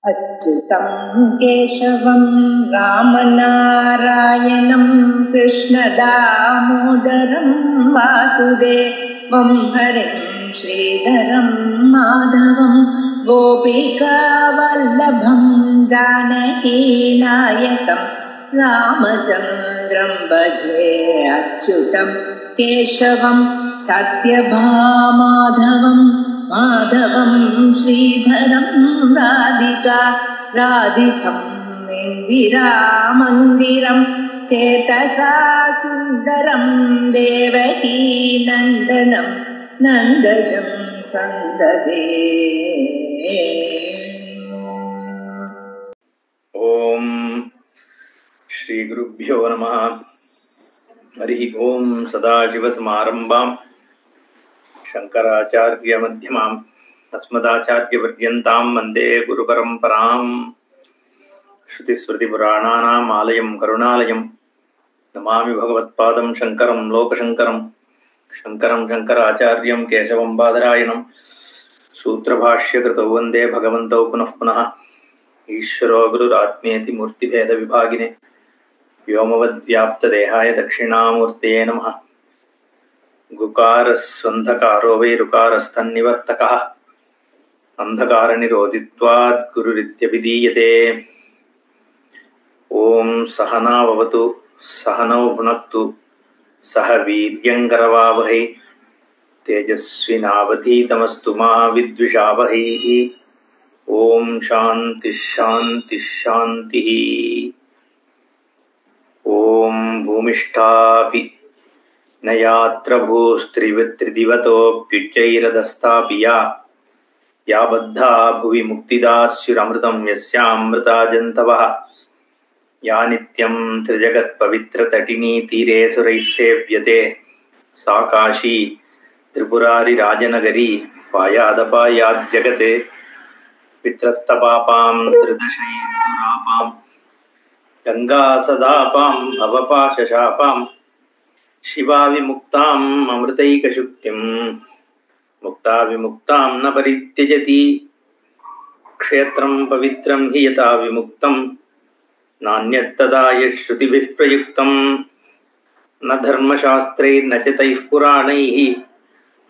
अच्युतं केशवं रामनारायणं कृष्णदामोदरं वासुदेवं हरिं श्रीधरं माधवं गोपिकावल्लभं जानकीनायकं रामचन्द्रं भजे। अच्युतं केशवं सत्यभामाधवं माधवं श्रीधरं राधितं इन्दिरामन्दिरं चेतसा सुन्दरं देवकी नन्दनं नन्दजं सन्ददे। ओम श्री गुरुभ्यो नमः। हरि ओम सदाशिवसमारंभां शंकराचार्य मध्यमाम् अस्मदाचार्यपर्यन्तां वन्दे गुरुपरम्परां। श्रुतिस्मृतिपुराणानाम् आलयं करुणालयं नमामि भगवत्पादं शङ्करं लोकशङ्करं शङ्करं शङ्कराचार्यं केशवं बादरायणं सूत्रभाष्यकृतौ वन्दे भगवन्तौ पुनः पुनः। ईश्वरो गुरुरात्मेति मूर्तिभेदविभागिने व्योमवद्व्याप्तदेहाय दक्षिणामूर्तये नमः। गुकारस्वन्धकारो वैरुकारस्तन्निवर्तकः अन्धकारनिरोधित्वात् गुरुरित्यभिधीयते। ओम सहना भवतु सहनौ भुनक्तु सह वीर्यङ्करवावहै तेजस्विनावधीतमस्तु मा विद्विषावहै। ओम शांति शांति शांति। ओम भूमिष्ठापि न यात्र भूस्त्रिदिवतोऽप्युच्चैरधस्तापि या बद्धा भुवि मुक्तिदास्युरमृतं यस्यामृता जन्तवः या नित्यं त्रिजगत्पवित्रतटिनी तीरे सुरैः सेव्यते सा काशी त्रिपुरारिराजनगरी पायादपायाज्जगते पित्रस्तपापां त्रिदशैर्दुरापां गंगा सदापां भवपाशशापां शिवा विमुक्ताम् अमृतैकशुक्तिं मुक्ता विमुक्तां न परित्यजति। क्षेत्रं पवित्रं हि यथा विमुक्तं नान्यत्तदा यश्रुतिभिः प्रयुक्तं न धर्मशास्त्रैर्न च तैः पुराणैः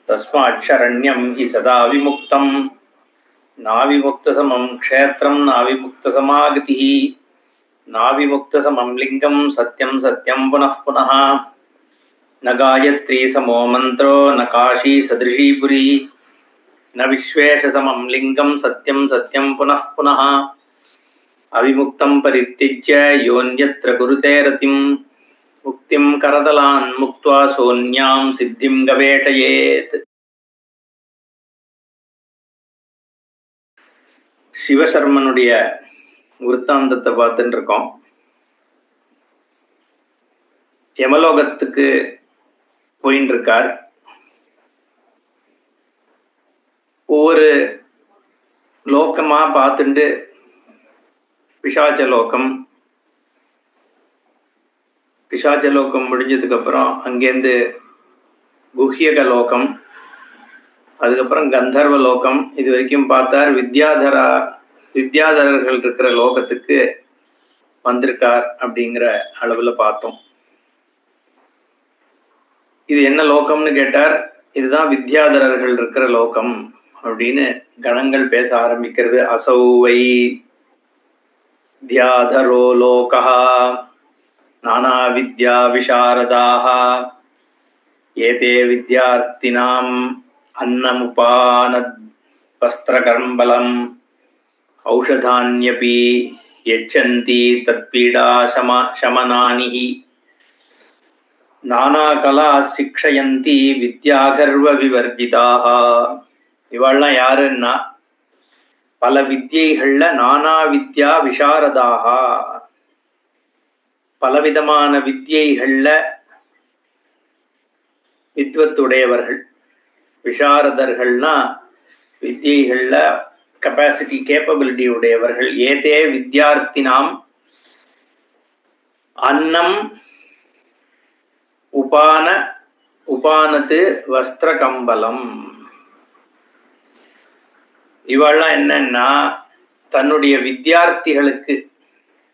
तस्मात् शरण्यं हि सदा विमुक्तं। नाविमुक्तसमं क्षेत्रं नाविमुक्तसमागतिः नाविमुक्तसमं लिङ्गं सत्यं सत्यं पुनः पुनः। न गायत्री समो मन्त्रो न काशी सदृशी पुरी न विश्वेशसमं लिङ्गं सत्यं सत्यं पुनः पुनः। अविमुक्तं परित्यज्य योऽन्यत्र कुरुते रतिं मुक्तिं करतलान् मुक्त्वा सोऽन्यां सिद्धिं गवेषयेत्। சிவசர்மனுடைய விருத்தாந்தத்தை பார்த்துட்டு இருக்கோம். யமலோகத்துக்கு போயின்னு இருக்கார். ஒவ்வொரு லோகமா பார்த்துட்டு பிசாச்சலோகம் முடிஞ்சதுக்கு அப்புறம் அங்கேருந்து குஹ்யக லோகம், அதுக்கப்புறம் கந்தர்வ லோகம், இது வரைக்கும் பார்த்தார். வித்யாதரர்கள் இருக்கிற லோகத்துக்கு வந்திருக்கார் அப்படிங்கிற அளவுல பார்த்தோம். இது என்ன லோகம்னு கேட்டார். இதுதான் வித்யாதரர்கள் இருக்கிற லோகம் அப்படின்னு கணங்கள் பேச ஆரம்பிக்கிறது. அசௌ வை வித்யாதரோ லோகः நானா வித்யா விசாரதாः ஏதே வித்யார்த்தினாம் अन्नमुपानद् वस्त्रकर्मबलम् औषधान्यपि यच्छन्ति तत्पीडा शमनानि नानाकला शिक्षयन्ति विद्यागर्व विवर्जिताः. இவள்லாம் யாருன்னா பல வித்யைகள்ல நானா வித்யா விசாரதாக, பலவிதமான வித்யைகள்ல வித்வத்துடையவர்கள். விசாரதர்கள்னா வித்யைகள்ல கெப்பாசிட்டி கேப்பபிலிட்டி உடையவர்கள். ஏதே வித்யார்த்தினாம் அன்னம் உபானத்து வஸ்திர கம்பலம். இவெல்லாம் என்னன்னா தன்னுடைய வித்தியார்த்திகளுக்கு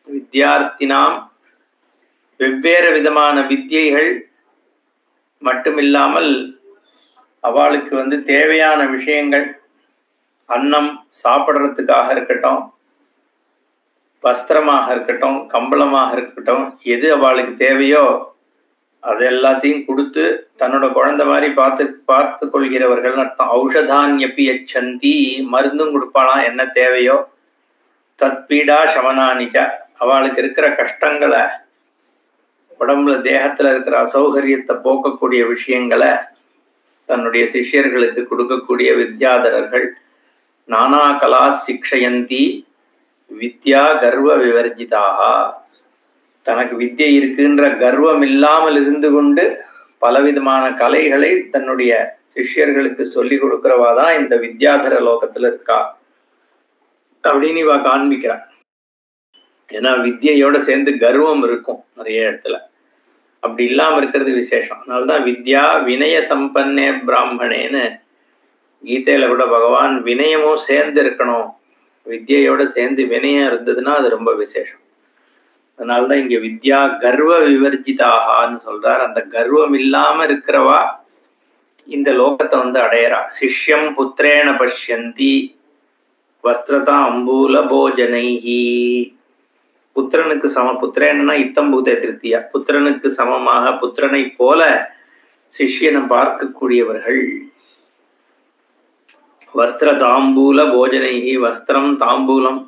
வித்தியார்த்தினாம் வெவ்வேறு விதமான வித்தியைகள் மட்டுமில்லாமல் அவளுக்கு தேவையான விஷயங்கள், அன்னம் சாப்பிட்றதுக்காக இருக்கட்டும், வஸ்திரமாக இருக்கட்டும், கம்பளமாக இருக்கட்டும், எது அவளுக்கு தேவையோ அது எல்லாத்தையும் கொடுத்து தன்னோட குழந்தை மாதிரி பார்த்து கொள்கிறவர்கள் அர்த்தம். ஔஷதான்யப்பி யச்சந்தி, மருந்தும் கொடுப்பாளாம் என்ன தேவையோ. தத்பீடா சமனானிக்க, அவளுக்கு இருக்கிற கஷ்டங்களை, உடம்புல தேகத்துல இருக்கிற அசௌகரியத்தை போக்கக்கூடிய விஷயங்களை தன்னுடைய சிஷ்யர்களுக்கு கொடுக்கக்கூடிய வித்யாதரர்கள். நானா கலா சிக்ஷயந்தி வித்யா கர்வ விவர்ஜிதாக, தனக்கு வித்யை இருக்குன்ற கர்வம் இல்லாமல் இருந்து கொண்டு பலவிதமான கலைகளை தன்னுடைய சிஷ்யர்களுக்கு சொல்லி கொடுக்கிறவாதான் இந்த வித்யாதர லோகத்துல இருக்கா அப்படின்னு இவ காண்பிக்கிறான். ஏன்னா வித்யையோட சேர்ந்து கர்வம் இருக்கும் நிறைய இடத்துல, அப்படி இல்லாம இருக்கிறது விசேஷம். அதனால்தான் வித்யா வினய சம்பன்னே பிராமணேன்னு கீதையில கூட பகவான் வினயமும் சேர்ந்து இருக்கணும், வித்யையோட சேர்ந்து வினயம் இருந்ததுன்னா அது ரொம்ப விசேஷம். அதனால்தான் இங்க வித்யா கர்வ விவர்ஜிதாகான்னு சொல்றார். அந்த கர்வம் இல்லாம இருக்கிறவா இந்த லோகத்தை அடையறா. சிஷ்யம் புத்திரேன பஷ்யந்தி வஸ்திரதா அம்பூல போஜனைஹி. புத்திரனுக்கு புத்திரேனா இத்தம்பூதே திருத்தியா, புத்திரனுக்கு சமமாக புத்திரனை போல சிஷ்யனை பார்க்கக்கூடியவர்கள். வஸ்திர தாம்பூல போஜனைஹி, வஸ்திரம் தாம்பூலம்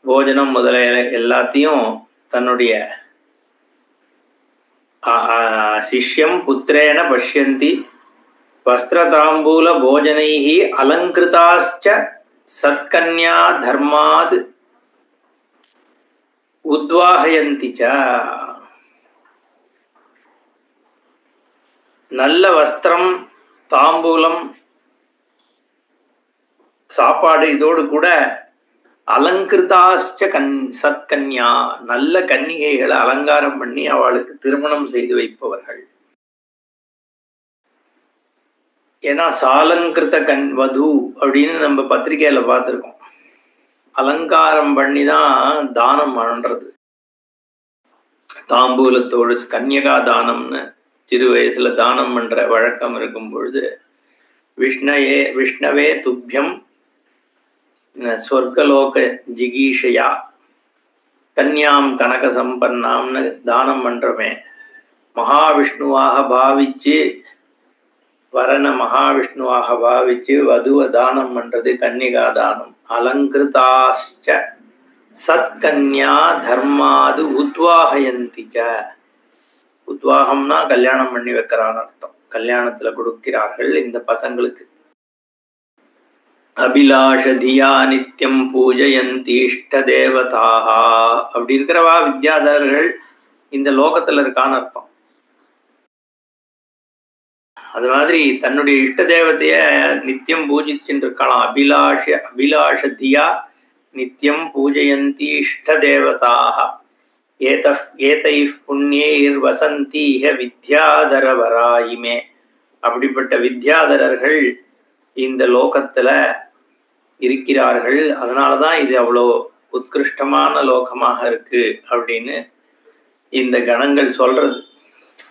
போஜனம் முதலிய எல்லாத்தையும் தன்னுடைய சிஷ்யம் புத்திரேன பஷ்யந்தி வஸ்திர தாம்பூல போஜனைஹி அலங்கிருதாச்ச சத்கன்யா தர்மாத் உத்வாஹயந்தி ச. நல்ல வஸ்திரம், தாம்பூலம், சாப்பாடு இதோடு கூட அலங்கிருதாச்ச சத்கன்யா, நல்ல கன்னிகைகளை அலங்காரம் பண்ணி அவளுக்கு திருமணம் செய்து வைப்பவர்கள். ஏன்னா சாலங்கிருத வது அப்படின்னு நம்ம பத்திரிகையில பார்த்திருக்கோம். அலங்காரம் பண்ணிதான் தானம் பண்றது. தாம்பூலத்தோடு கன்யகா தானம்னு சிறு வயசுல தானம் பண்ற வழக்கம் இருக்கும் பொழுது விஷ்ணவே துப்பியம் ஸ்வர்கலோக ஜிகீஷயா கன்யாம் கனக சம்பன்னாம்னு தானம் பண்றமே, மகாவிஷ்ணுவாக பாவிச்சு வரன மகாவிஷ்ணுவாக பாவிச்சு வதுவ தானம் பண்றது கன்னிகா தானம். அலங்கிருதாச்ச சத்கன்யா தர்மாது உத்வாஹயந்திச்ச. உத்வாகம்னா கல்யாணம் பண்ணி வைக்கிறான்னு அர்த்தம். கல்யாணத்துல கொடுக்கிறார்கள் இந்த பசங்களுக்கு. அபிலாஷதியா நித்தியம் பூஜயந்தி இஷ்ட தேவதாக, அப்படி இருக்கிறவா வித்யாதரர்கள் இந்த லோகத்துல இருக்கான்னு அர்த்தம். அது மாதிரி தன்னுடைய இஷ்ட தேவதைய நித்தியம் பூஜிச்சுட்டு இருக்கலாம். அபிலாஷதியா நித்தியம் பூஜயந்தி இஷ்ட தேவதாக ஏதை புண்ணியைர் வசந்தீஹ வித்யாதரவராயிமே. அப்படிப்பட்ட வித்யாதரர்கள் இந்த லோகத்துல இருக்கிறார்கள். அதனாலதான் இது அவ்வளோ உத்கிருஷ்டமான லோகமாக இருக்கு அப்படின்னு இந்த கணங்கள் சொல்றது.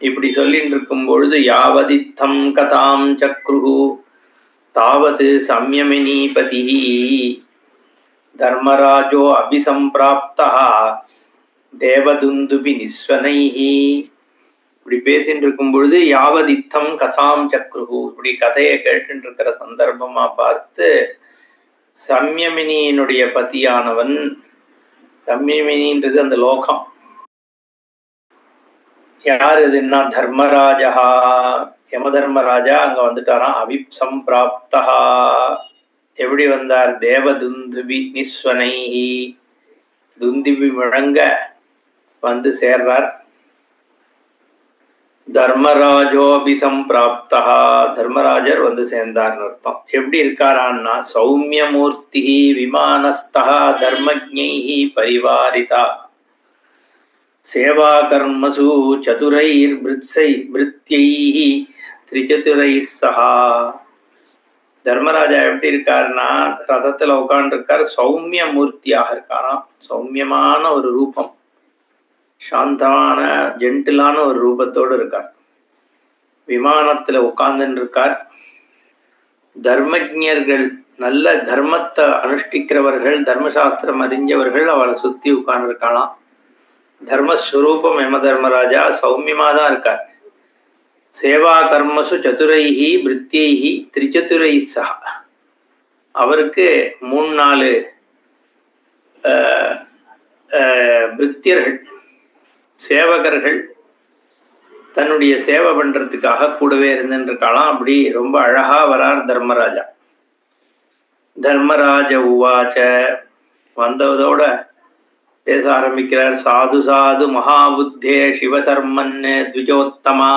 இப்படி சொல்லிட்டு இருக்கும் பொழுது யாவதித்தம் கதாம் சக்ருஹு தாவத் சம்யமினீபதி தர்மராஜோ அபிசம்பிராப்தா தேவதுந்துபி நிஸ்வனைஹி. இப்படி பேசிட்டு இருக்கும் பொழுது யாவதித்தம் கதாம் சக்ருஹு, இப்படி கதையை கேட்டு இருக்கிற சந்தர்ப்பமா பார்த்து சம்யமினியினுடைய பதியானவன், சம்யமினின்றது அந்த லோகம், யார் இதுன்னா தர்மராஜா, யமதர்மராஜா அங்க வந்துட்டாராம். அபிசம்பிராப்தா, எப்படி வந்தார்? தேவதுந்துபி நிஸ்வனைஹி, துந்துபி முழங்க வந்து சேர்றார். தர்மராஜோபி சம்பிராப்தா, தர்மராஜர் வந்து சேர்ந்தார்னு அர்த்தம். எப்படி இருக்காரான்னா சௌமியமூர்த்தி விமானஸ்தா தர்மஜ்ஞைஹி பரிவாரிதா சேவா கர்மசு சதுரைர் பிருத்யைஹி திரிசதுரைः சஹா. தர்மராஜா எப்படி இருக்காருன்னா ரதத்துல உட்காந்துருக்கார், சௌமிய மூர்த்தியாக இருக்காராம். சௌமியமான ஒரு ரூபம், சாந்தமான ஜென்டிலான ஒரு ரூபத்தோடு இருக்கார். விமானத்துல உட்கார்ந்துன்னு இருக்கார். தர்மஜர்கள், நல்ல தர்மத்தை அனுஷ்டிக்கிறவர்கள், தர்மசாஸ்திரம் அறிஞ்சவர்கள் அவளை சுத்தி உட்கார்ந்துருக்காளாம். தர்மஸ்வரூபம் யம தர்மராஜா சௌமியமா தான் இருக்கார். சேவா கர்மசு சதுரைஹி பிருத்தியைஹி திரிச்சதுரை சஹ. அவருக்கு 3-4 பிருத்தியர்கள், சேவகர்கள் தன்னுடைய சேவை பண்றதுக்காக கூடவே இருந்துருக்காளாம். அப்படி ரொம்ப அழகா வரார் தர்மராஜா. தர்மராஜ உவாச்ச, வந்ததோட பேச ஆரம்பிக்கிறார். சாது சாது மகாபுத்தே சிவசர்மன் த்விஜோத்தமா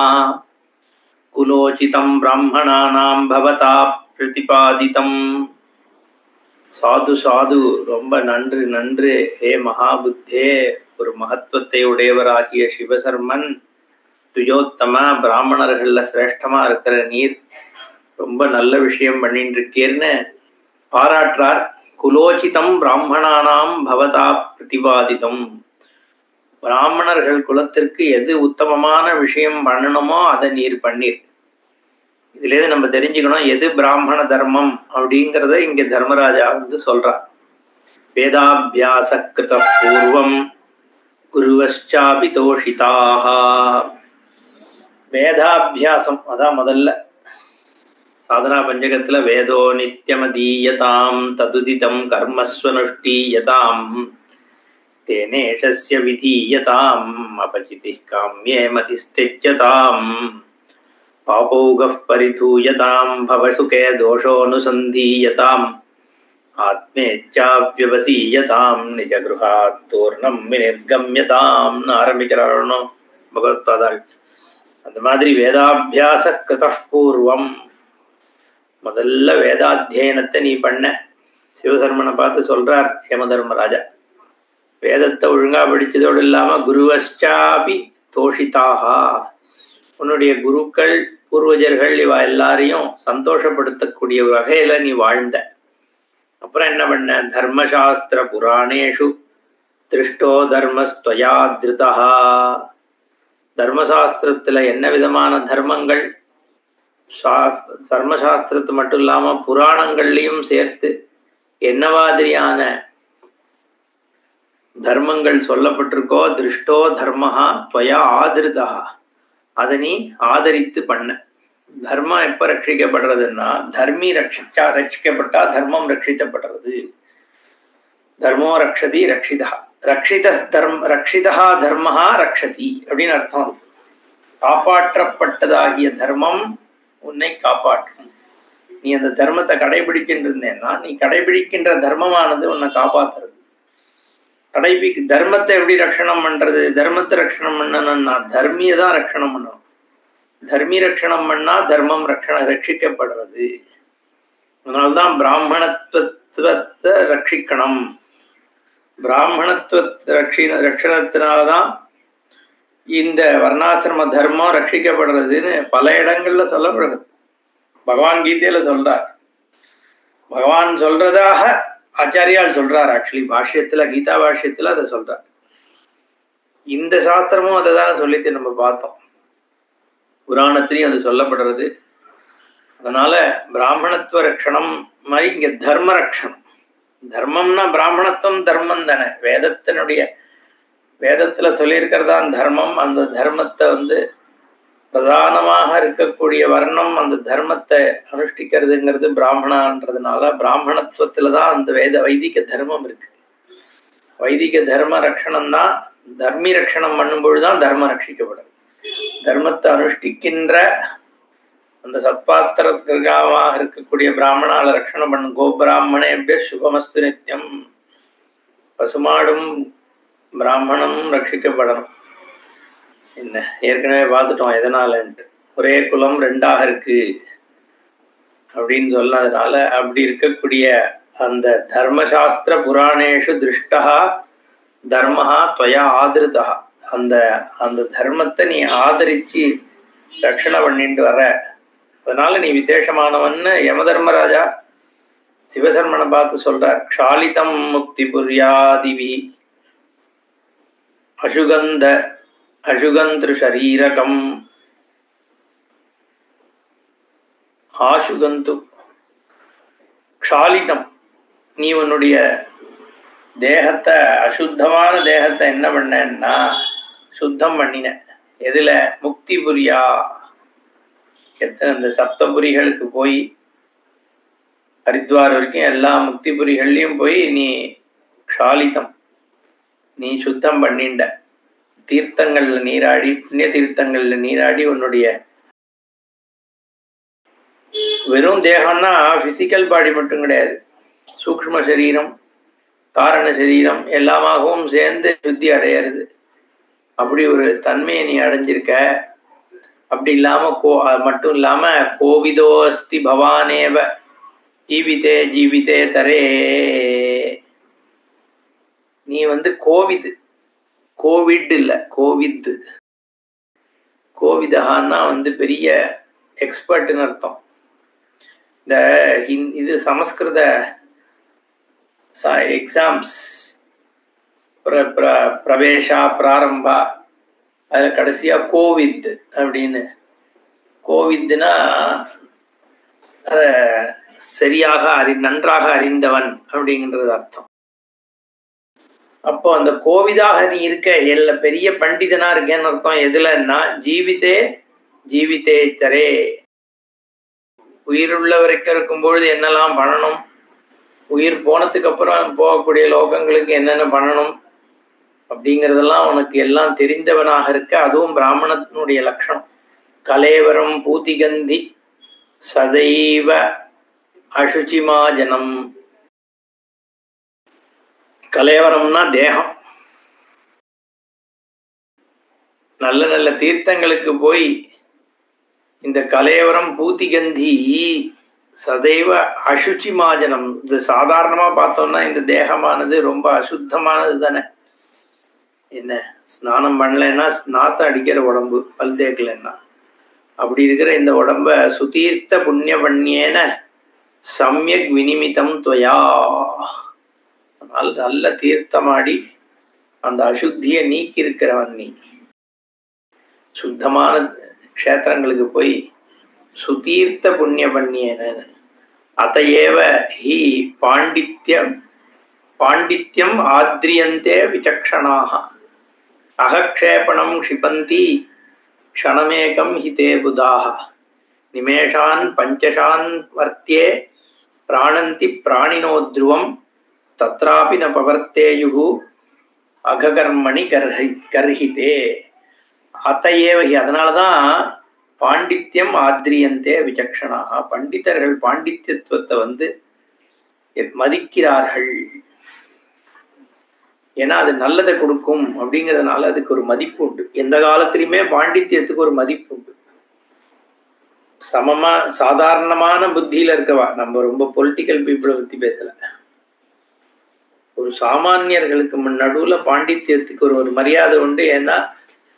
குலோச்சிதம் பிராமணானாம் பவதா பிரதிபாதிதம். சாது சாது, ரொம்ப நன்று நன்று ஹே மகாபுத்தே, ஒரு மகத்துவத்தை உடையவராகிய சிவசர்மன், துஜோத்தம, பிராமணர்கள்ல சிரேஷ்டமா இருக்கிற நீர் ரொம்ப நல்ல விஷயம் பண்ணிட்டு இருக்கீர்னு பாராட்டுறார். குலோச்சிதம் பிராமணானாம் பவதா பிரதிபாதிதம். பிராமணர்கள் குலத்திற்கு எது உத்தமமான விஷயம் பண்ணணுமோ அதை நீர் பண்ணீர். இதுலேருந்து நம்ம தெரிஞ்சுக்கணும் எது பிராமண தர்மம் அப்படிங்கிறத இங்க தர்மராஜா சொல்றார். வேதாபியாச கிருத பூர்வம் குருவச்சாபி தோஷிதாக. வேதாபியாசம் அதான் முதல்ல சாதனா பஞ்சகத்துல வேதோ நித்யமதீயதாம் ததுதிதம் கர்மஸ்வனுஷ்டீயதாம் தேனேஷஸ்ய விதீயதாம் அபசிதி காம்யே மதிஸ்திஜ்யதாம் பாபௌகஃ பரிதூயதாம் பவசுகே தோஷோனுசந்தீயதாம் ஆத்மேச்சாவ்யவசீயதாம் நிஜகிருஹாத் தூர்ணம் விநிர்கம்யதாம் ஆரம்பிக்கிறாரோ பகவத்பாதாள். அந்த மாதிரி வேதாபியாச கிருத பூர்வம், முதல்ல வேதாத்தியனத்தை நீ பண்ண. சிவசர்மனை பார்த்து சொல்றார் யம தர்மராஜா, வேதத்தை ஒழுங்கா படிச்சதோடு இல்லாம குருவச்சாபி தோஷிதாக, உன்னுடைய குருக்கள் பூர்வஜர்கள் இவ எல்லாரையும் சந்தோஷப்படுத்தக்கூடிய வகையில நீ வாழ்ந்த. அப்புறம் என்ன பண்ண? தர்மசாஸ்திர புராணேஷு திருஷ்டோ தர்மஸ்துவயா திருதா. தர்மசாஸ்திரத்துல என்ன விதமான தர்மங்கள், தர்மசாஸ்திரத்து மட்டும் இல்லாம புராணங்கள்லையும் சேர்த்து என்ன மாதிரியான தர்மங்கள் சொல்லப்பட்டிருக்கோ, திருஷ்டோ தர்மஹா துவயா ஆதிருதா, அதை நீ ஆதரித்து பண்ண. தர்மம் எப்ப ரட்சிக்கப்படுறதுன்னா, தர்மி ரட்சிக்கப்பட்டா தர்மம் ரட்சிக்கப்படுறது. தர்மோ ரக்ஷதி ரக்ஷிதா, ரக்ஷிதா தர்மஹா ரக்ஷதி அப்படின்னு அர்த்தம். காப்பாற்றப்பட்டதாகிய தர்மம் உன்னை காப்பாற்றும். நீ அந்த தர்மத்தை கடைபிடிக்கின்றேன்னா, நீ கடைபிடிக்கின்ற தர்மமானது உன்னை காப்பாத்துறது. தர்மத்தை எப்படி ரட்சணம் பண்றது? தர்மத்தை ரட்சணம் பண்ணணும்னா தர்மியை தான் ரட்சணம் பண்ணணும். தர்மி ரட்சணம் பண்ணா தர்மம் ரட்சிக்கப்படுறது. அதனால்தான் பிராமணத்துவத்தை ரட்சிக்கணும். பிராமணத்துவ ரட்சணத்தினால்தான் இந்த வர்ணாசிரம தர்மம் ரட்சிக்கப்படுறதுன்னு பல இடங்கள்ல சொல்லப்படுறது. பகவான் கீதையில சொல்றார். பகவான் சொல்றதாக ஆச்சாரியால் சொல்றார். ஆக்சுவலி பாஷ்யத்துல, கீதா பாஷ்யத்துல அதை சொல்றார். இந்த சாஸ்திரமும் அதை தானே சொல்லிட்டு நம்ம பார்த்தோம். புராணத்திலையும் அது சொல்லப்படுறது. அதனால பிராமணத்துவ ரட்சணம் மாதிரி இங்க தர்ம ரட்சணம். தர்மம்னா பிராமணத்துவம் தர்மம் தானே. வேதத்துல சொல்லியிருக்கிறதான் தர்மம். அந்த தர்மத்தை பிரதானமாக இருக்கக்கூடிய வர்ணம் அந்த தர்மத்தை அனுஷ்டிக்கிறதுங்கிறது பிராமணன்றதுனால பிராமணத்துவத்துலதான் அந்த வைதிக தர்மம் இருக்கு. வைதிக தர்ம ரட்சணம் தான். தர்மி ரட்சணம் பண்ணும்பொழுதுதான் தர்மம் ரட்சிக்கப்படும். தர்மத்தை அனுஷ்டிக்கின்ற அந்த சத்பாத்திரமாக இருக்கக்கூடிய பிராமணால ரட்சணம் பண்ணும். கோபிராமணேபிய சுபமஸ்து நித்தியம். பசுமாடும் பிராமணம் ரட்சிக்கப்படணும். என்ன ஏற்கனவே பார்த்துட்டோம் எதனாலன்ட்டு. ஒரே குலம் ரெண்டாக இருக்கு அப்படின்னு சொன்னதுனால அப்படி இருக்கக்கூடிய அந்த தர்மசாஸ்திர புராணேஷு திருஷ்டா தர்மஹா துவயா ஆதிருதா. அந்த தர்மத்தை நீ ஆதரிச்சு ரட்சணை பண்ணிட்டு வர. அதனால நீ விசேஷமானவன்னு யமதர்மராஜா சிவசர்மனை பார்த்து சொல்றார். க்ஷாலிதம் முக்தி புரியாதிவி அசுகந்திரு ஷரீரகம் ஆசுகந்து க்ஷாலிதம். நீ உன்னுடைய தேகத்தை, அசுத்தமான தேகத்தை என்ன பண்ணேன்னா சுத்தம் பண்ணின. எதுல? முக்தி புரியா. எத்தனை இந்த சப்தபுரிகளுக்கு போய் ஹரித்வார் வரைக்கும் எல்லா முக்திபுரிகள்லையும் போய் நீ க்ஷாலிதம், நீ சுத்தம் பண்ணிண்ட. தீர்த்தங்கள்ல நீராடி, புண்ணிய தீர்த்தங்கள்ல நீராடி உன்னுடைய வெறும் தேகம்னா பிசிக்கல் பாடி மட்டும் கிடையாது, சூக்ஷ்ம சரீரம், காரண சரீரம் எல்லாமாகவும் சேர்ந்து சுத்தி அடையிறது. அப்படி ஒரு தன்மையை நீ அடைஞ்சிருக்க. அப்படி இல்லாம அது மட்டும் இல்லாம கோவிதோ அஸ்தி பவானேவ ஜீவிதே ஜீவிதே தரே. நீ கோவிட் இல்ல, கோவித். கோவிதஹான்னா பெரிய எக்ஸ்பர்ட்னு அர்த்தம். இந்த இது சமஸ்கிருத எக்ஸாம்ஸ் பிரவேஷா பிராரம்பா அதுல கடைசியா கோவித் அப்படின்னு. கோவித்னா சரியாக நன்றாக அறிந்தவன் அப்படிங்கிறது அர்த்தம். அப்போ அந்த கோவிதாக நீ இருக்க, பெரிய பண்டிதனா இருக்கேன்னு அர்த்தம். எதுலன்னா ஜீவிதே ஜீவிதே தரே. உயிருள்ள வரைக்கும் இருக்கும்பொழுது என்னெல்லாம் பண்ணணும், உயிர் போனதுக்கு அப்புறம் போகக்கூடிய லோகங்களுக்கு என்னென்ன பண்ணணும் அப்படிங்கிறதெல்லாம் உனக்கு எல்லாம் தெரிந்தவனாக இருக்க. அதுவும் பிராமணனுடைய லட்சணம். கலேவரம் பூதிகந்தி சதைவ அசுச்சிமாஜனம். கலேவரம்னா தேகம். நல்ல நல்ல தீர்த்தங்களுக்கு போய் இந்த கலேவரம் பூதிகந்தி சதைவ அசுச்சிமாஜனம். இது சாதாரணமா பார்த்தோம்னா இந்த தேகமானது ரொம்ப அசுத்தமானது தானே. என்ன ஸ்நானம் பண்ணலைன்னா நாத்த அடிக்கிற உடம்பு, பல் தேக்கலைன்னா. அப்படி இருக்கிற இந்த உடம்ப சுதீர்த்த புண்ணிய பண்ணியேன சமயக் வினிமிதம் துவயா. நல்ல தீர்த்தமாடி அந்த அசுத்தியை நீக்கி இருக்கிறவன் நீ. சுத்தமான க்ஷேத்திரங்களுக்கு போய் சுதீர்த்த புண்ணிய பண்ணியேன. அதையேவ ஹி பாண்டித்யம் ஆத்ரியந்தே விசக்ஷணாக அகக்ஷேபணம் க்ஷிபந்தி க்ஷணமேகம் ஹிதே புதாக நிமேஷான் பஞ்சசான் வர்த்தியே பிராணந்தி பிராணினோ த்ருவம் தத்ராபி ந பவர்த்தேயுஹு அககர்மணி கர்ஹிதே. அத்தையேவ ஹி. அதனாலதான் பாண்டித்யம் ஆத்ரியந்தே விசக்ஷணாக. பண்டிதர்கள் பாண்டித்யத்துவத்தை மதிக்கிறார்கள். ஏன்னா அது நல்லதை கொடுக்கும் அப்படிங்கிறதுனால அதுக்கு ஒரு மதிப்பு உண்டு. எந்த காலத்திலுமே பாண்டித்யத்துக்கு ஒரு மதிப்பு உண்டு. சமமா சாதாரணமான புத்தியில இருக்கவா, நம்ம ரொம்ப பொலிட்டிக்கல் பீப்புளை பத்தி பேசல, ஒரு சாமானியர்களுக்கு நடுவுல பாண்டித்யத்துக்கு ஒரு மரியாதை உண்டு. ஏன்னா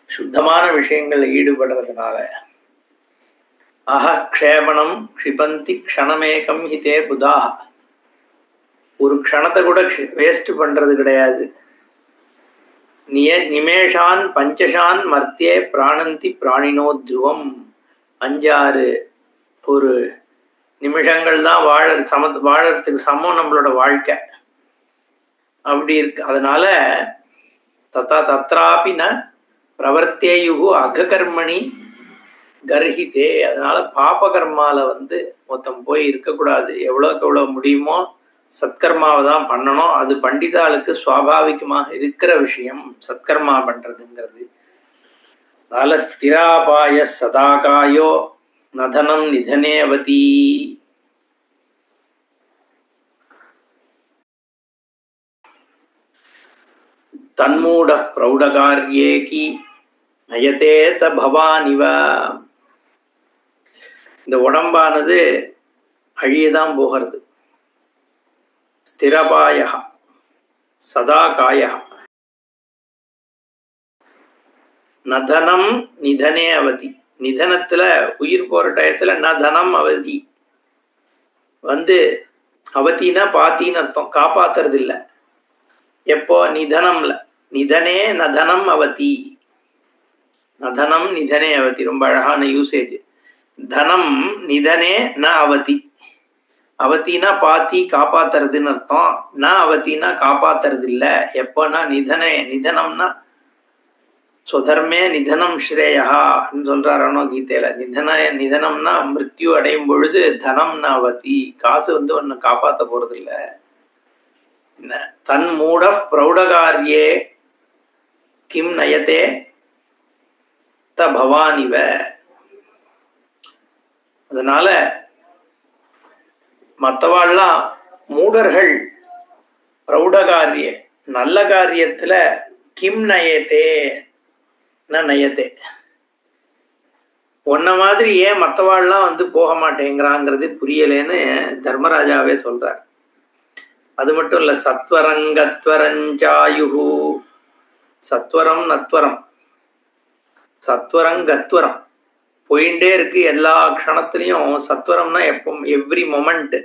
சுத்தமான விஷயங்கள்ல ஈடுபடுறதுனால. அகக்ஷேபணம் க்ஷிபந்தி க்ஷணமேகம் ஹிதே புதாக. ஒரு க்ஷணத்தை கூட வேஸ்ட் பண்றது கிடையாது. நிமேஷான் பஞ்சசான் மர்த்தியே பிராணந்தி பிராணினோ துருவம். 5-6 ஒரு நிமிஷங்கள் தான் வாழறதுக்கு சமம் நம்மளோட வாழ்க்கை. அப்படி இருக்கு. அதனால தத்ராபி ந பிரவர்த்தேயுகு அககர்மணி கர்ஹிதே. அதனால பாப கர்மால மொத்தம் போய் இருக்கக்கூடாது. எவ்வளோக்கு எவ்வளோ முடியுமோ சத்கர்மாவை தான் பண்ணணும். அது பண்டிதாளுக்கு சுவாபாவிகமாக இருக்கிற விஷயம் சத்கர்மா பண்றதுங்கிறது. அதனால ஸ்திராபாய சதாகாயோ நதனம் நிதனேவதி. தன்மூட பிரௌடகார்யேகி நயதே த பவானிவ. இந்த உடம்பானது அழியதான் போகிறது. ஸ்திரபாய சதாகாய நதனம் நிதனே அவதி. நிதனத்துல உயிர் போற டயத்துல ந தனம் அவதி அவத்தினா பாத்தின்னு அர்த்தம், காப்பாத்துறது இல்லை. எப்போ? நிதனம்ல. நிதனே நதனம் அவதி, நதனம் நிதனே அவதி, ரொம்ப அழகான யூசேஜ். தனம் நிதனே ந அவதி. அவத்தினா பாத்தி காப்பாத்துறதுன்னு அர்த்தம். ந அவத்தினா காப்பாத்துறது இல்லை. எப்போனா நிதனம்னா சுதர்மே நிதனம் ஸ்ரேயான்னு சொல்றாரோ கீதையில. நிதனம்னா மிருத்யு அடையும் பொழுது, தனம்னா அவதி காசு ஒன்னு காப்பாத்த போறது இல்ல. தன் மூட பிரௌடகாரியே கிம் நயத்தே த பவானிவ. அதனால மற்றவாள்லாம் மூடர்கள் பிரௌடகாரிய நல்ல காரியத்துல கிம் நயத்தே நயத்தே, உன்ன மாதிரி ஏன் மற்றவாள்லாம் போக மாட்டேங்கிறாங்கிறது புரியலேன்னு தர்மராஜாவே சொல்றார். அது மட்டும் இல்ல, சத்வரங்கத்வரஞ்சாயுஹு, சத்வரம் நத்வரம், சத்வரங்கத்வரம் போயிட்டே இருக்கு எல்லா க்ஷணத்திலையும். சத்வரம்னா எப்போ? Every moment.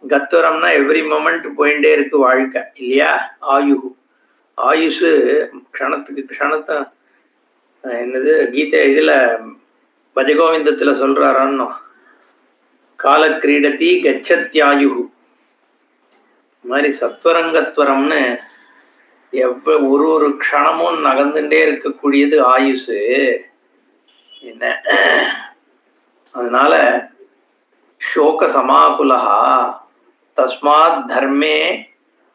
கத்வரம்னா எவ்ரி மொமெண்ட் போயிட்டே இருக்கு வாழ்க்கை இல்லையா? ஆயுகு, ஆயுஷு க்ஷணத்துக்கு க்ஷணத்தை. என்னது கீதை இதுல பஜகோவிந்தத்துல சொல்றாரோ, கால கிரீடதி கச்சத்யாயுகு. மாதிரி சத்வரங்கத்வரம்னு ஒரு க்ஷணமும் நகர்ந்துட்டே இருக்கக்கூடியது ஆயுசு. என்ன? அதனால சோக சமாகுலஹா தஸ்மாத் தர்மே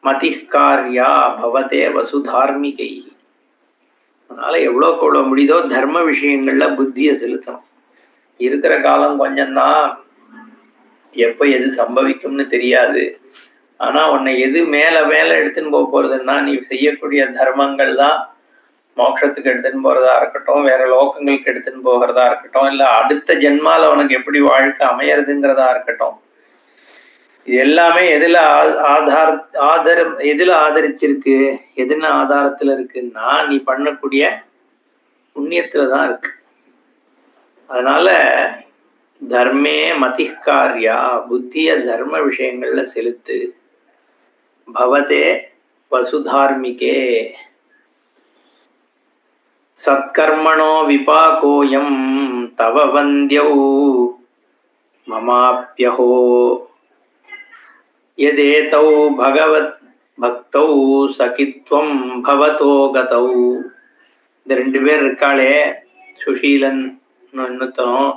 மதிகாரியா பவதே வசுதார்மிகை. அதனால எவ்வளோக்கு எவ்வளோ முடியுதோ தர்ம விஷயங்கள்ல புத்தியை செலுத்தணும். இருக்கிற காலம் கொஞ்சம்தான், எப்போ எது சம்பவிக்கும்னு தெரியாது. ஆனா உன்னை எது மேல மேல எடுத்துன்னு போறதுன்னா, நீ செய்யக்கூடிய தர்மங்கள் தான் மோட்சத்துக்கு எடுத்துன்னு போறதா இருக்கட்டும், வேற லோகங்களுக்கு எடுத்துன்னு போகிறதா இருக்கட்டும், இல்ல அடுத்த ஜென்மால உனக்கு எப்படி வாழ்க்கை அமையறதுங்கிறதா இருக்கட்டும், இது எல்லாமே எதுல எதுல ஆதரிச்சிருக்கு, எதுன ஆதாரத்துல இருக்குன்னா நீ பண்ணக்கூடிய புண்ணியத்துலதான் இருக்கு. அதனால தர்மே மதிகாரியா, புத்திய தர்ம விஷயங்கள்ல செலுத்து. பவதே வசுதார்மிகே சத்கர்மணோ விபாகோயம் தவ வந்தியௌ மமாப்யஹோ யதேதௌ பகவத் பக்தௌ சகித்வம் பவதோ கதௌ. இந்த 2 பேர் இருக்காளே, சுஷீலன் இன்னொருத்தனும்,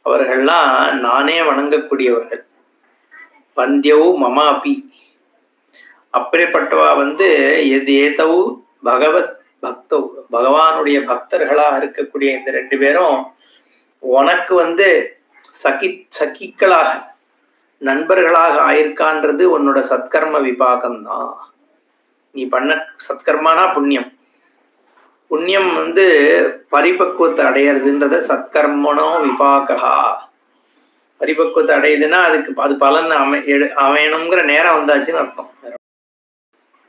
அவர்கள்லாம் நானே வணங்கக்கூடியவர்கள். வந்தியௌ மமாபி, அப்படிப்பட்டவா ஏதௌ பகவத் பக்தௌ, பகவானுடைய பக்தர்களாக இருக்கக்கூடிய இந்த 2 பேரும் உனக்கு சகிக்களாக நண்பர்களாக ஆயிருக்கான்றது உன்னோட சத்கர்ம விபாகம்தான். நீ பண்ண சத்கர்மானா புண்ணியம். புண்ணியம் பரிபக்குவத்தை அடையிறதுன்றத சத்கர்மனோ விபாகா. பரிபக்குவத்தை அடையுதுன்னா அது பலன் அமையணுங்கிற நேரம் வந்தாச்சுன்னு அர்த்தம்.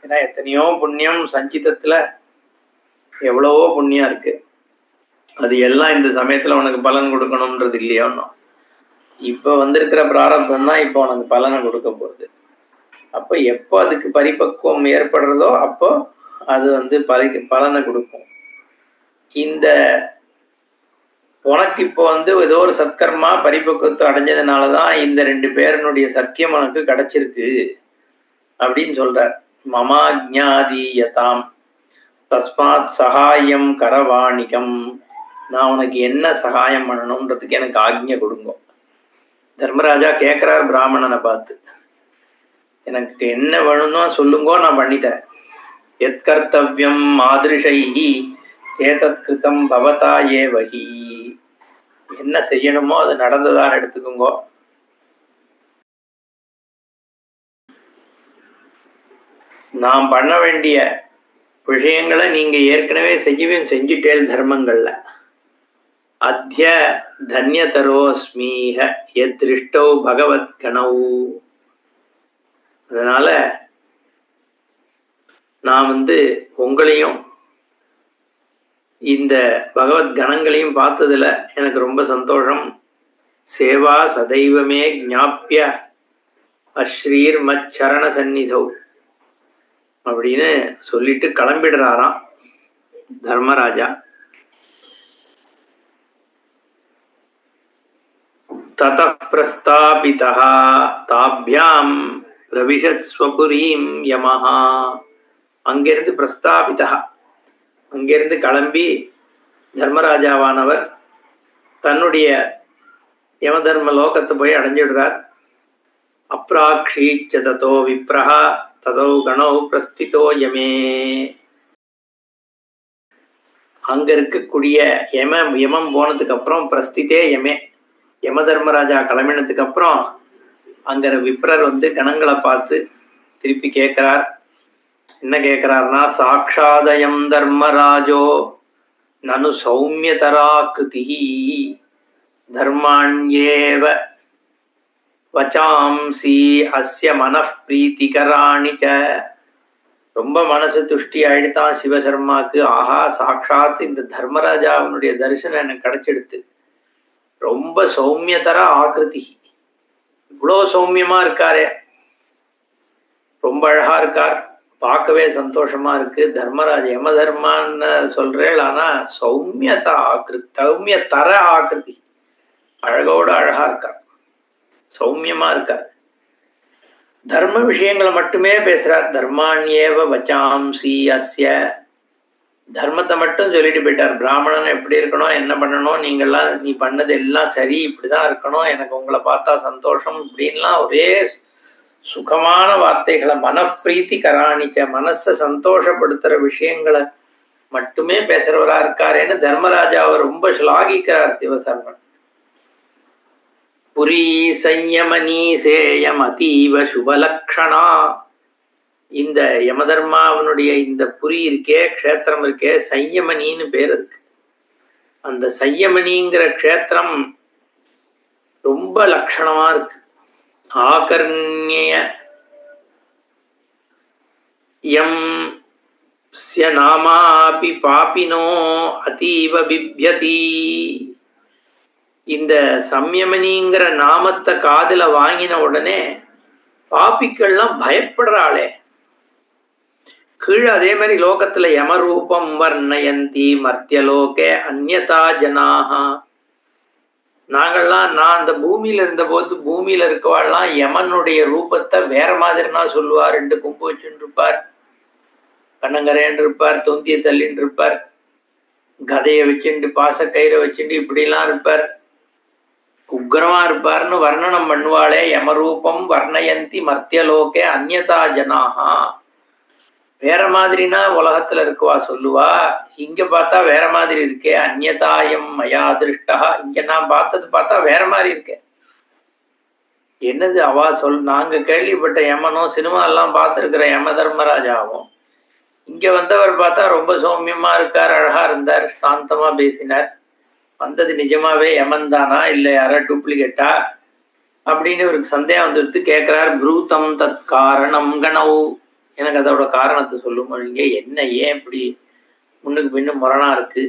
ஏன்னா எத்தனையோ புண்ணியம் சஞ்சிதத்துல எவ்வளவோ புண்ணியம் இருக்கு, அது எல்லாம் இந்த சமயத்துல உனக்கு பலன் கொடுக்கணும்ன்றது இல்லையோ. இப்ப வந்திருக்கிற பிராரப்தம் தான் இப்போ உனக்கு பலனை கொடுக்க போகுது. அப்போ எப்போ அதுக்கு பரிபக்குவம் ஏற்படுறதோ அப்போ அது பலனை கொடுக்கும். இந்த உனக்கு இப்போ ஏதோ ஒரு சத்கர்மா பரிபக்குவத்தை அடைஞ்சதுனாலதான் இந்த 2 பேரனுடைய சக்கியம் உனக்கு கிடைச்சிருக்கு அப்படின்னு சொல்றார். மமாஜ்ஞாதீயதாம் தஸ்மாத் சகாயம் கரவாணிகம். நான் உனக்கு என்ன சகாயம் பண்ணணும்ன்றதுக்கு எனக்கு ஆக்ஞை கொடுங்க. தர்மராஜா கேட்கிறார் பிராமணனை பார்த்து, எனக்கு என்ன வேணும்னோ சொல்லுங்கோ, நான் பண்ணித்தரேன். எத் கர்த்தவ்யம் ஆதிருஷைஹி ஏதத் கிருதம் பவதா ஏவஹி. என்ன செய்யணுமோ அது நடந்ததான் எடுத்துக்கோங்கோ. நாம் பண்ண வேண்டிய விஷயங்களை நீங்க ஏற்கனவே செஞ்சுட்டேல் தர்மங்கள்ல. அத்ய தன்யதரோஸ்மீஹ எத் திருஷ்டௌ பகவத் கணௌ. அதனால நான் உங்களையும் இந்த பகவத் கணங்களையும் பார்த்ததுல எனக்கு ரொம்ப சந்தோஷம். சேவா சதைவமே ஞாப்பிய அஸ்ரீர் மச்சரண சந்நிதௌ அப்படின்னு சொல்லிட்டு கிளம்பிடுறாராம் தர்மராஜா. ததः பிரஸ்தாபிதः தாப்யாம் பிரவிஷத் ஸ்வபுரீம் யமஹ. அங்கிருந்து பிரஸ்தாபிதா, அங்கிருந்து கிளம்பி தர்மராஜாவானவர் தன்னுடைய யமதர்ம லோகத்தை போய் அடைஞ்சிடுறார். அப்ராக்ஷீச்ச ததோ விப்ரஹா ததோ கணௌ பிரஸ்திதோ யமே. அங்க இருக்கக்கூடிய யமம் போனதுக்கு அப்புறம் பிரஸ்திதே யமே, யம தர்மராஜா கிளம்பினதுக்கு அப்புறம் அங்க விப்ரர் கணங்களை பார்த்து திருப்பி கேட்கிறார். என்ன கேட்கிறார்னா, சாட்சாதயம் தர்மராஜோ நனு சௌமியதராகிருதி தர்மாண்யேவ வச்சாம்சி அஸ்ய மனః பிரீத்திகராணி ச. ரொம்ப மனசு துஷ்டி ஆயிடுத்தான் சிவசர்மாக்கு. ஆஹா, சாட்சாத் இந்த தர்மராஜாவினுடைய தரிசனம் எனக்கு கிடைச்செடுத்து. ரொம்ப சௌமியதர ஆகிருதி, இவ்வளோ சௌமியமா இருக்காரே, ரொம்ப அழகா இருக்கார், பார்க்கவே சந்தோஷமா இருக்கு. தர்மராஜ யம தர்மான்னு சொல்றேன், ஆனா சௌமியதா ஆகிருதி, சௌமியதர ஆகிருதி, அழகோடு அழகா இருக்கார், சௌமியமா இருக்கார். தர்ம விஷயங்களை மட்டுமே பேசுறார். தர்மாண்யேவ வச்சாம்சி அஸ்ய, தர்மத்தை மட்டும் சொல்லிட்டு போயிட்டார். பிராமணன் எப்படி இருக்கணும், என்ன பண்ணணும், நீங்கள்லாம் நீ பண்ணது எல்லாம் சரி, இப்படிதான் இருக்கணும், எனக்கு உங்களை பார்த்தா சந்தோஷம், இப்படின்லாம் ஒரே சுகமான வார்த்தைகளை, மனப்பிரீத்தி கராணிச்ச, மனசை சந்தோஷப்படுத்துற விஷயங்களை மட்டுமே பேசுறவரா இருக்காருன்னு தர்மராஜாவை ரொம்ப ஸ்லாகிக்கிறார் சிவசர்மன். புரி சையமனி சேயம் அதீவ சுபலக்ஷணா. இந்த யமதர்மாவனுடைய இந்த புரி இருக்கே, க்ஷேத்திரம் இருக்கே, சையமணின்னு பேர் இருக்கு. அந்த சையமணிங்கிற க்ஷேத்திரம் ரொம்ப லட்சணமா இருக்கு. ஆகர்ணிய யம் ஸ்ய நாமாபி பாபினோ அதீவ பிப்யதி. இந்த சம்யமனிங்கிற நாமத்தை காதுல வாங்கின உடனே பாப்பிக்கள்லாம் பயப்படுறாளே. கீழே அதே மாதிரி லோகத்துல யமரூபம் வர்ணயந்தி மர்த்தியலோகே அந்யதா ஜனாஹா. நான் அந்த பூமியில இருந்த போது பூமியில இருக்கவாள்லாம் யமனுடைய ரூபத்தை வேற மாதிரினா சொல்லுவார். 2 கொம்பு வச்சுட்டு இருப்பார், கண்ணங்கரையன் இருப்பார், தொந்திய தள்ளின்னு இருப்பார், கதையை வச்சுட்டு பாசக்கயிறை வச்சுட்டு இப்படிலாம் இருப்பார், உக்ரமா இருப்பார்னு வர்ணனம் பண்ணுவாளே. யமரூபம் வர்ணயந்தி மர்த்தியலோகே அந்யதா ஜனாஹா. வேற மாதிரினா உலகத்துல இருக்குவா சொல்லுவா, இங்க பார்த்தா வேற மாதிரி இருக்கே. அந்யதாயம் மயா திருஷ்டா, இங்க நான் பார்த்தா வேற மாதிரி இருக்கே. என்னது அவா நாங்க கேள்விப்பட்ட யமனும் சினிமா எல்லாம் பார்த்துருக்கிற யம தர்மராஜாவும் இங்க வந்தவர் பார்த்தா ரொம்ப சௌமியமா இருக்கார், அழகா இருந்தார், சாந்தமா பேசினார். வந்தது நிஜமாவே யமன் தானா இல்ல யாரா டூப்ளிகேட்டா அப்படின்னு இவருக்கு சந்தேகம் வந்துடுத்து. கேட்கிறார், ப்ரூதம் தத் காரணம் கணவு. எனக்கு அதோட காரணத்தை சொல்லுங்க, நீங்க என்ன, ஏன் இப்படி முன்னுக்கு பின்னு முரணா இருக்கு,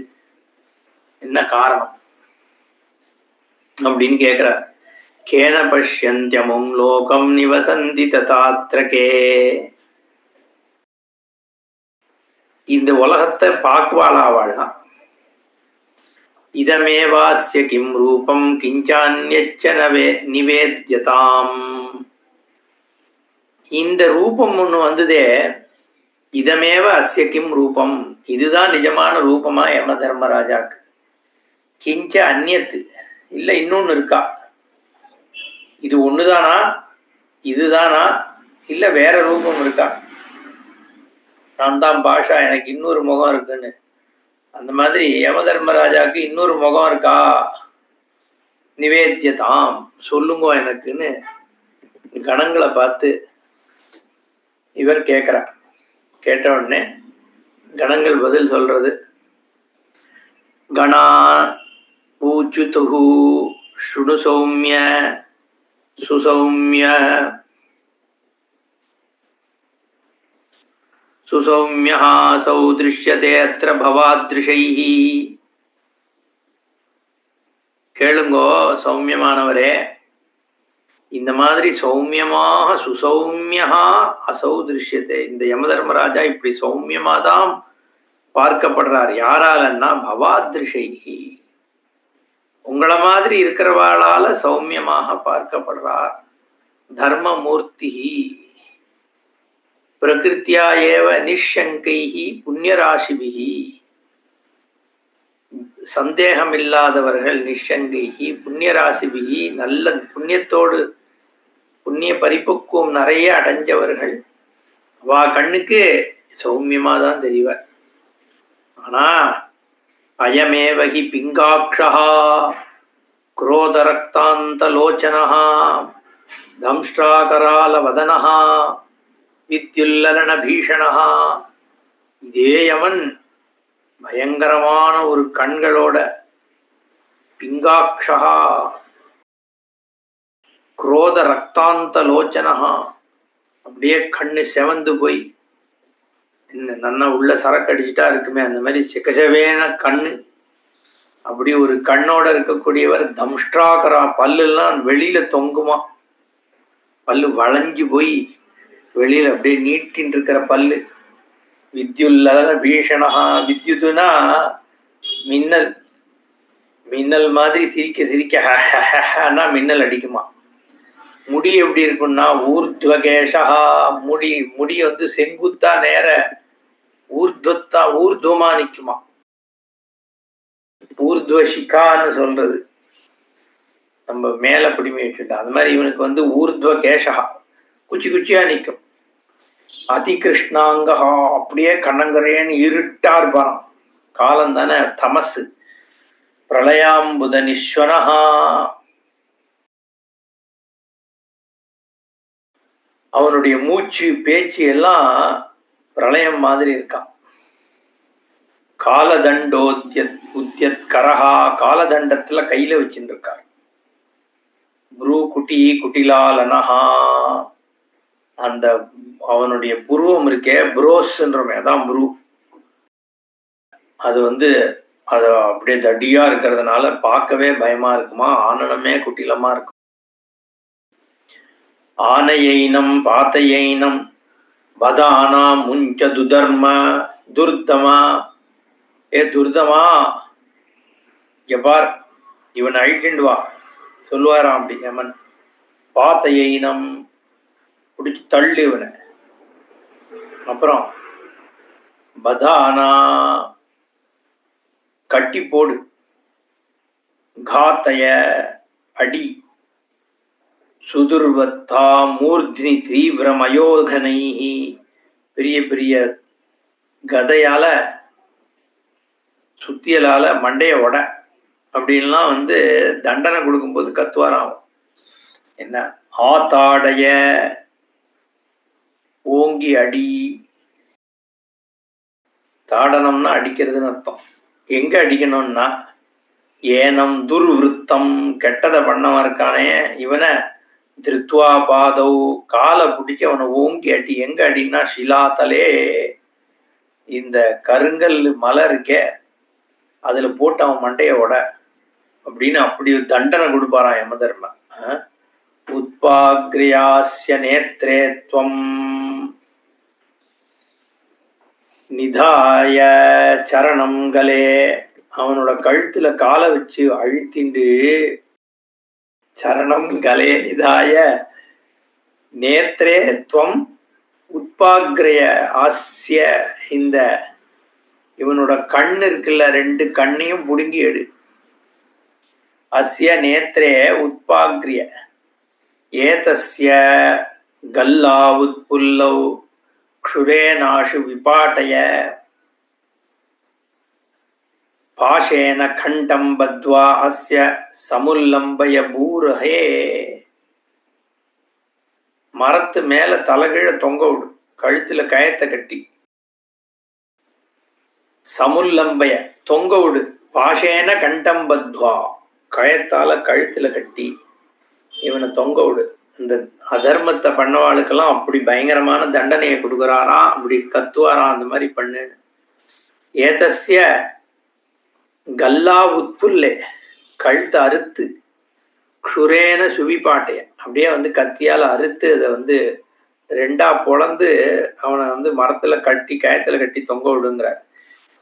என்ன காரணம் அப்படின்னு கேட்கிறார். கேன பஷ்யந்தியமும் லோகம் நிவசந்தி ததாத்ரகே. இந்த உலகத்தை பார்க்குவாளாவாள்லாம். இதமேவாஸ்ய கிம் ரூபம் கிஞ்சான்யச்ச நிவேத்யதாம். இந்த ரூபம் ஒண்ணு வந்ததே, இதமேவ அஸ்ய கிம் ரூபம், இதுதான் நிஜமான ரூபமா யம தர்மராஜாக்கு. கிஞ்ச அந்நியத்து இல்ல இன்னொன்னு இருக்கா, இது ஒண்ணுதானா, இதுதானா இல்ல வேற ரூபம் இருக்கா, நான் தான் பாஷா எனக்கு இன்னொரு முகம் இருக்குன்னு. அந்த மாதிரி யம தர்மராஜாக்கு இன்னொரு முகம் இருக்கா, நிவேத்தியதாம் சொல்லுங்க எனக்குன்னு கணங்களை பார்த்து இவர் கேட்கிறார். கேட்ட உடனே கணங்கள் பதில் சொல்றது. கணா ஊச்சுதுஹு சுணு சௌமிய சுசௌமிய சுசௌமியः சௌ திருஷ்யதே அத்ர பவாத்ருஷைஹி. கேளுங்கோ சௌமியமானவரே, இந்த மாதிரி சௌமியமாக சுசௌமியா அசௌ திருஷ்யத்தை, இந்த யமதர்மராஜா இப்படி சௌமியமா தான் பார்க்கப்படுறார். யாராலன்னா பவாத்ருஷைஹி, உங்கள மாதிரி இருக்கிறவாளால சௌமியமாக பார்க்கப்படுறார். தர்மமூர்த்திஹி பிரகிருத்தியா ஏவ நிஷங்கைஹி புண்ணியராசிபிஹி, சந்தேகமில்லாதவர்கள், நிஷங்கைஹி புண்ணியராசிபிஹி, நல்ல புண்ணியத்தோடு புண்ணிய பரிபக்குவம் நிறைய அடைஞ்சவர்கள். வா கண்ணுக்கு சௌமியமா தான் தெரிவார். ஆனா அயமேவகி பிங்காக்ஷா குரோதரக்தாந்த லோச்சனஹ தம்ஷ்டாகரால வதனஹ வித்யுல்லலன பீஷணஹ. இதே யமன் பயங்கரமான ஒரு கண்களோட, பிங்காக்ஷா குரோத ரக்தாந்த லோச்சனஹா, அப்படியே கண்ணு செவந்து போய் என்ன நன்னா உள்ள சரக்கு அடிச்சுட்டா இருக்குமே அந்த மாதிரி சிகசவேன கண்ணு, அப்படி ஒரு கண்ணோட இருக்கக்கூடியவர். தம்ஷ்டாகரா, பல்லுலாம் வெளியில தொங்குமா, பல்லு வளைஞ்சு போய் வெளியில அப்படியே நீட்டின்னு இருக்கிற பல்லு. வித்யுல்லலன பீஷணஹா, வித்யுத்துனா மின்னல், மின்னல் மாதிரி சிரிக்க சிரிக்க மின்னல் அடிக்குமா. முடி எப்படி இருக்குன்னா ஊர்த்வகேஷா, முடி வந்து செங்குத்தா நேர ஊர்துவமா நிக்குமா. ஊர்துவசிகான்னு சொல்றது நம்ம மேல பிடிமை வச்சுட்டா, அது மாதிரி இவனுக்கு வந்து ஊர்த்வகேஷா குச்சி குச்சியா நிற்கும். அதிகிருஷ்ணாங்கஹா, அப்படியே கண்ணங்கரேன்னு இருட்டா இருப்பான். காலம் தானே தமசு. பிரளயாம்புத நிஸ்வனஹா, அவனுடைய மூச்சு பேச்சு எல்லாம் பிரளயம் மாதிரி இருக்கான். காலதண்டோத்யத் கரஹா, காலதண்டத்துல கையில வச்சுட்டு இருக்கார். புரு குட்டி குட்டிலாலனஹா, அந்த அவனுடைய புருவம் இருக்கே, புரோஸ்ன்றமே, அதான் புரு. அது வந்து அது அப்படியே தடியா இருக்கிறதுனால பார்க்கவே பயமா இருக்குமா, ஆனனமே குட்டிலமா இருக்கும். ஆனையைனம் பாத்தையைனம் பதானா முஞ்ச துதர்ம துர்தமா. ஏ துர்தமா, எப்பார் இவன் அழிச்சுண்டு வா சொல்லுவாராம் அப்படி யமன். பாத்தையைனம், பிடிச்சி தள்ளு இவனை. அப்புறம் பதானா, கட்டி போடு. காத்தய, அடி. சுதுர்வத்தா மூர்த்னி தீவிரமயோகனைஹி, பெரிய பெரிய கதையால சுத்தியலால மண்டைய உட அப்படின்லாம் வந்து தண்டனை கொடுக்கும்போது கத்துவாராம். என்ன ஆத்தாடைய, ஓங்கி அடி. தாடனம்னா அடிக்கிறதுன்னு அர்த்தம். எங்க அடிக்கணும்னா ஏனம் துர்விருத்தம், கெட்டதை பண்ணவன் இருக்கானே இவனை திருத்வா பாதவ், காலை பிடிச்சி அவனை ஓங்கி அடி. எங்க அடின்னா ஷிலாத்தலே, இந்த கருங்கல் மலை இருக்கே அதுல போட்டு அவன் மண்டையோட அப்படின்னு அப்படி தண்டனை கொடுப்பாராம் யமதர்ம. உத்பாக்ரியாஸ்ய நேத்ரேத்வம் நிதாய சரணம் கலே, அவனோட கழுத்துல காலை வச்சு அழுத்திண்டு, சரணம் கலே நிதாய நேத்ரே துவம் உத்பாக்ரிய ஆஸ்ய, இந்த இவனோட கண்ணு இருக்குல்ல, ரெண்டு கண்ணையும் புடுங்கி எடு. அஸ்ய நேத்ரே உத்பாக்ரிய ஏதஸ்ய கல்லா உத்புல்லவ் க்ஷுரேனாஷு விபாட்டய பாஷேன கண்டம் பத்வா அஸ்ய சமுல்லம்பய பூரஹே. மரத்து மேல தலைகீழ தொங்க விடு, கழுத்துல கயத்தை கட்டி. சமுல்லம்பய தொங்க விடு, பாஷேன கண்டம் பத்வா கயத்தால கழுத்துல கட்டி இவனை தொங்க விடு. இந்த அதர்மத்தை பண்ணவாளுக்கெல்லாம் அப்படி பயங்கரமான தண்டனையை கொடுக்குறாராம், அப்படி கத்துவாராம், அந்த மாதிரி பண்ணு. ஏதஸ்ய கல்லா உட்புல்லே, கழுத்து அறுத்து, க்ஷுரேன சுவிப்பாட்டைய, அப்படியே கத்தியால் அறுத்து அதை ரெண்டா பொளந்து அவனை மரத்துல கட்டி கயத்துல கட்டி தொங்க விடுங்கிறார்.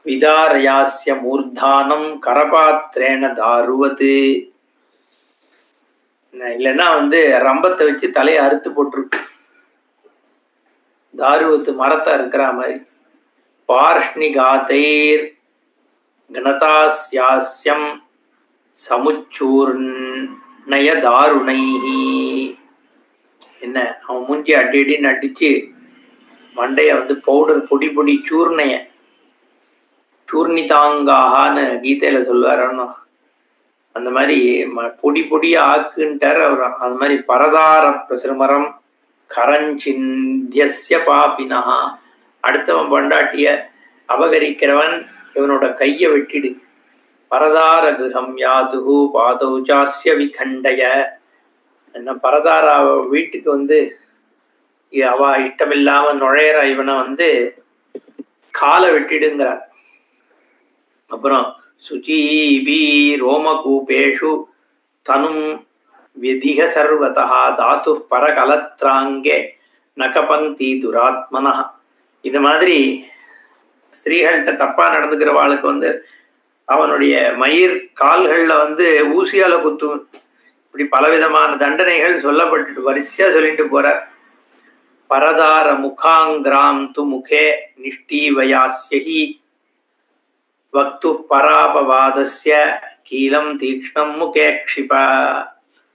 விதாரயாஸ்ய மூர்தானம் கரபாத்திரேன தாருவது, இல்லைன்னா ரம்பத்தை வச்சு தலையை அறுத்து போட்டிருக்கு, தாருவத்து மரத்தை இருக்கிற மாதிரி. பார்ஷ்ணிகாதைர் கணதாஸ்யாஸ்யம் சமுச்சூர்ணய தாருணைஹி. என்ன, அவன் மூஞ்சி அடி அடின்னு அடிச்சு மண்டைய பவுடர் பொடி பொடி சூர்ணைய சூர்ணிதாங்கான்னு கீதையில சொல்லுவாரோ, அந்த மாதிரி பொடி பொடியா ஆக்குன்ட்டார் அவர். அந்த மாதிரி பரதார பிரசிரமரம் கரஞ்சிந்தியஸ்ய பாபினஹா, அடுத்தவன் பொண்டாட்டிய அபகரிக்கிறவன் இவனோட கையை வெட்டிடு. பரதார கிரகம் யாதுகு பாதௌச்சாஸ்ய விகண்டய, என்ன பரதாரா வீட்டுக்கு அவ இஷ்டமில்லாம நுழையிற இவனை காலை வெட்டிடுங்கிறார். அப்புறம் சுச்சீபி ரோமகூபேஷு தனும் விதிக சர்வதா தாத்து பரகலத்ராங்கே நகபங்கி துராத்மனா. இது மாதிரி ஸ்திரீகள்கிட்ட தப்பா நடந்துக்கிறவாளுக்கு அவனுடைய மயிர் கால்கள்ல ஊசியால குத்து, இப்படி பலவிதமான தண்டனைகள் சொல்லப்பட்டு வரிசையா சொல்லிட்டு போறார். பரதார முகாங்கிராம் து முகே நிஷ்டீவயாஸ்யஹி வக்து பராபவாதஸ்ய கீலம் தீக்ஷ்ணம் முகே க்ஷிப.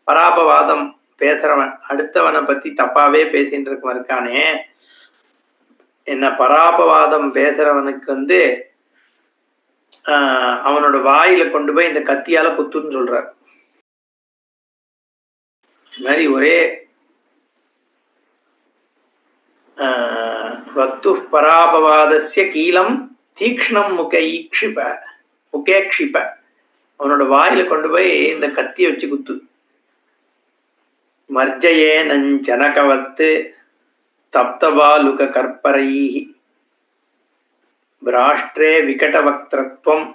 பராபவாதம் பேசுறவன், அடுத்தவனை பத்தி தப்பாவே பேசிட்டு இருக்கவன் இருக்கானே, என்ன பராபவாதம் பேசுறவனுக்கு அவனோட வாயில கொண்டு போய் இந்த கத்தியால குத்துன்னு சொல்றார். இது மாதிரி ஒரே வக்து பராபவாதஸ்ய கீலம் தீக்ஷ்ணம் முகேக்ஷிப, அவனோட வாயில கொண்டு போய் இந்த கத்தியை வச்சு குத்து. மர்ஜயே நஞ்சனகவத்து தப்தபாலுக கற்பரைஹி பிராஷ்ட்ரே விகடவக்திரத்வம்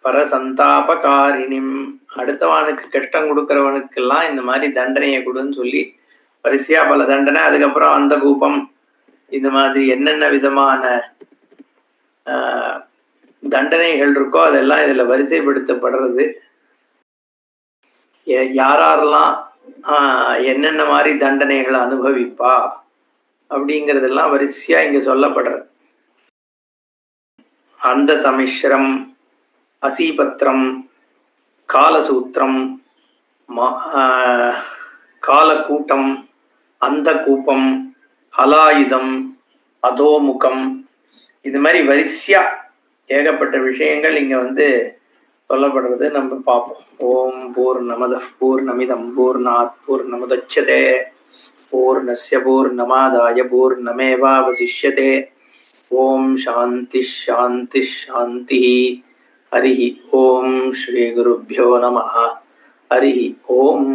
பரசந்தாபகாரிணிம். அடுத்தவனுக்கு கஷ்டம் கொடுக்கறவனுக்கெல்லாம் இந்த மாதிரி தண்டனையை கொடுன்னு சொல்லி வரிசையா பல தண்டனை. அதுக்கப்புறம் அந்த கூப்பம், இந்த மாதிரி என்னென்ன விதமான தண்டனைகள் இருக்கோ அதெல்லாம் இதுல வரிசைப்படுத்தப்படுறது. யாரெல்லாம் என்னென்ன மாதிரி தண்டனைகளை அனுபவிப்பா அப்படிங்கிறதெல்லாம் வரிசையா இங்க சொல்லப்படுறது. அந்த தமிஸ்ரம், அசீபத்திரம், காலசூத்திரம், காலக்கூட்டம், அந்த கூப்பம், ஹலாயுதம், அதோமுகம், இது மாதிரி வரிசையா ஏகப்பட்ட விஷயங்கள் இங்க சொல்லப்படுறது நம்ம பார்ப்போம். ஓம் பூர்ணமத பூர்ணமிதம் பூர்ணாத் பூர்ணமுதச்யதே பூர்ணஸ்ய பூர்ணமாதாய பூர்ணமேவாவசிஷ்யதே. ஓம் சாந்தி சாந்தி சாந்தி. ஹரி ஓம் ஸ்ரீ குருभ्यो நமः. ஹரி ஓம்.